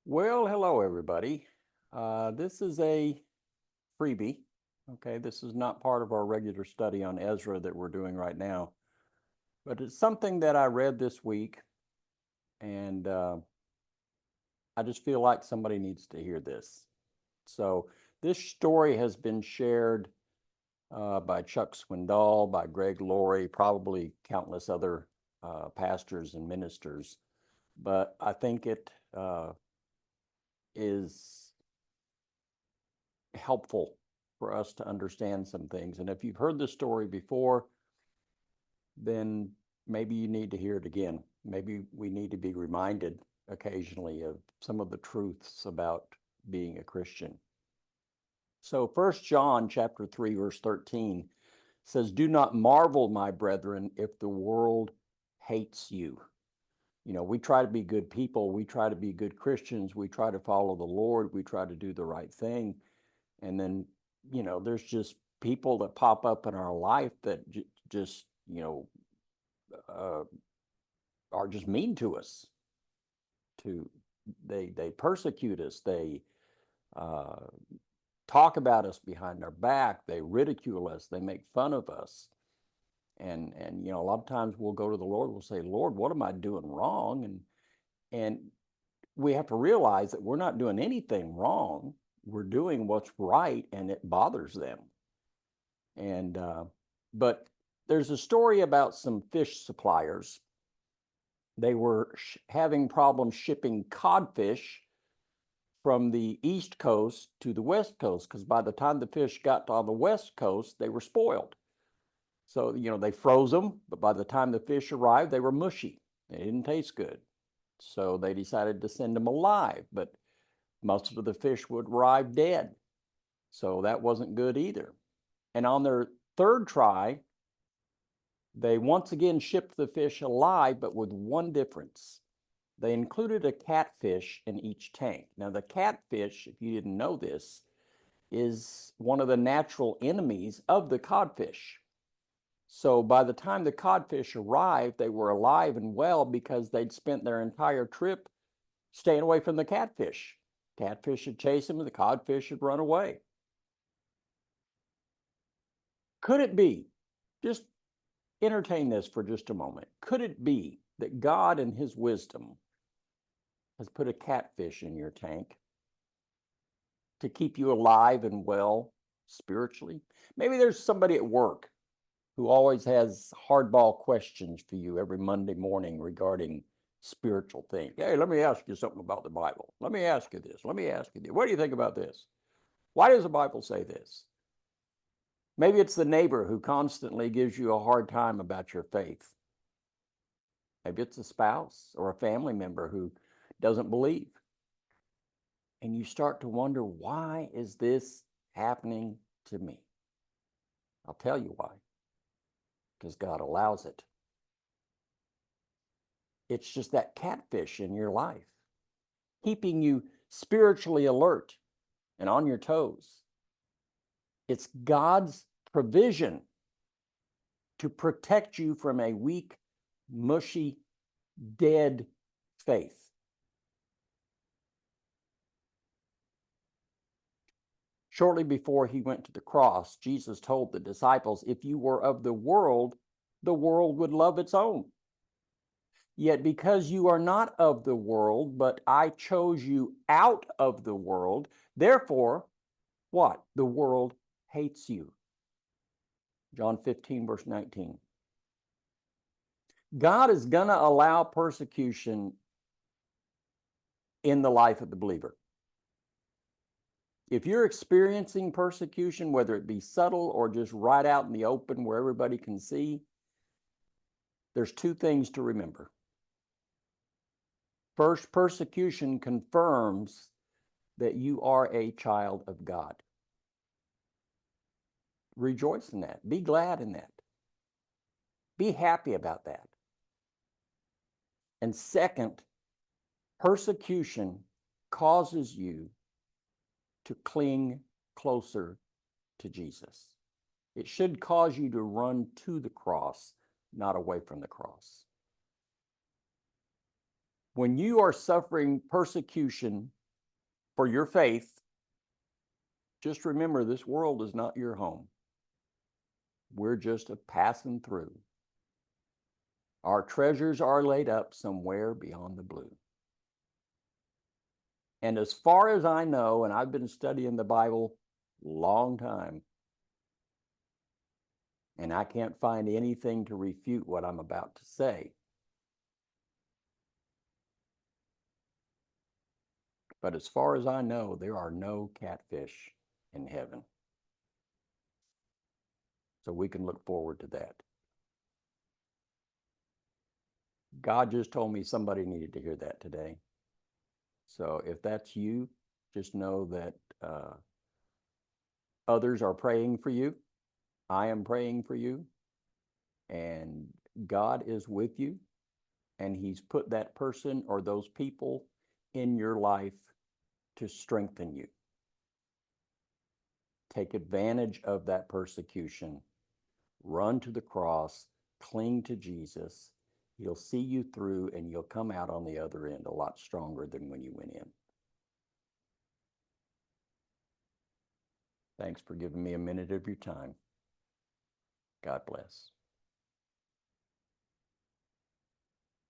Well, hello everybody. This is a freebie. Okay, this is not part of our regular study on Ezra that we're doing right now, but it's something that I read this week, and I just feel like somebody needs to hear this. So, this story has been shared by Chuck Swindoll, by Greg Laurie, probably countless other pastors and ministers, but I think it is helpful for us to understand some things. And if you've heard the story before, then maybe you need to hear it again. Maybe we need to be reminded occasionally of some of the truths about being a Christian. So 1 John chapter 3 verse 13 says, "Do not marvel, my brethren, if the world hates you." We try to be good people, we try to be good Christians, we try to follow the Lord, we try to do the right thing. And then, there's just people that pop up in our life that just, uh, are just mean to us. To they persecute us. They uh, talk about us behind our back. They ridicule us. They make fun of us. And a lot of times we'll go to the Lord. We'll say, "Lord, what am I doing wrong?" And we have to realize that we're not doing anything wrong. We're doing what's right, and it bothers them. And but there's a story about some fish suppliers. They were having problems shipping codfish from the East Coast to the West Coast because by the time the fish got on the West Coast, they were spoiled. So, they froze them, but by the time the fish arrived, they were mushy. They didn't taste good. So they decided to send them alive, but most of the fish would arrive dead. So that wasn't good either. And on their third try, they once again shipped the fish alive, but with one difference. They included a catfish in each tank. Now, the catfish, if you didn't know this, is one of the natural enemies of the codfish. So by the time the codfish arrived, they were alive and well because they'd spent their entire trip staying away from the catfish. Catfish would chase them and the codfish would run away. Could it be, just entertain this for just a moment, could it be that God in his wisdom has put a catfish in your tank to keep you alive and well spiritually? Maybe there's somebody at work who always has hardball questions for you every Monday morning regarding spiritual things. Hey, let me ask you something about the Bible. Let me ask you this. Let me ask you this. What do you think about this? Why does the Bible say this? Maybe it's the neighbor who constantly gives you a hard time about your faith. Maybe it's a spouse or a family member who doesn't believe. And you start to wonder, why is this happening to me? I'll tell you why. Because God allows it. It's just that catfish in your life, keeping you spiritually alert and on your toes. It's God's provision to protect you from a weak, mushy, dead faith. Shortly before he went to the cross, Jesus told the disciples, "If you were of the world would love its own. Yet because you are not of the world, but I chose you out of the world, therefore, what? The world hates you." John 15, verse 19. God is going to allow persecution in the life of the believer. If you're experiencing persecution, whether it be subtle or just right out in the open where everybody can see, there's two things to remember. First, persecution confirms that you are a child of God. Rejoice in that. Be glad in that. Be happy about that. And second, persecution causes you to cling closer to Jesus. It should cause you to run to the cross, not away from the cross. When you are suffering persecution for your faith, just remember this world is not your home. We're just a passing through. Our treasures are laid up somewhere beyond the blue. And as far as I know, and I've been studying the Bible a long time, and I can't find anything to refute what I'm about to say. But as far as I know, there are no catfish in heaven. So we can look forward to that. God just told me somebody needed to hear that today. So if that's you, just know that others are praying for you. I am praying for you. And God is with you. And He's put that person or those people in your life to strengthen you. Take advantage of that persecution. Run to the cross. Cling to Jesus. He'll see you through and you'll come out on the other end a lot stronger than when you went in. Thanks for giving me a minute of your time. God bless.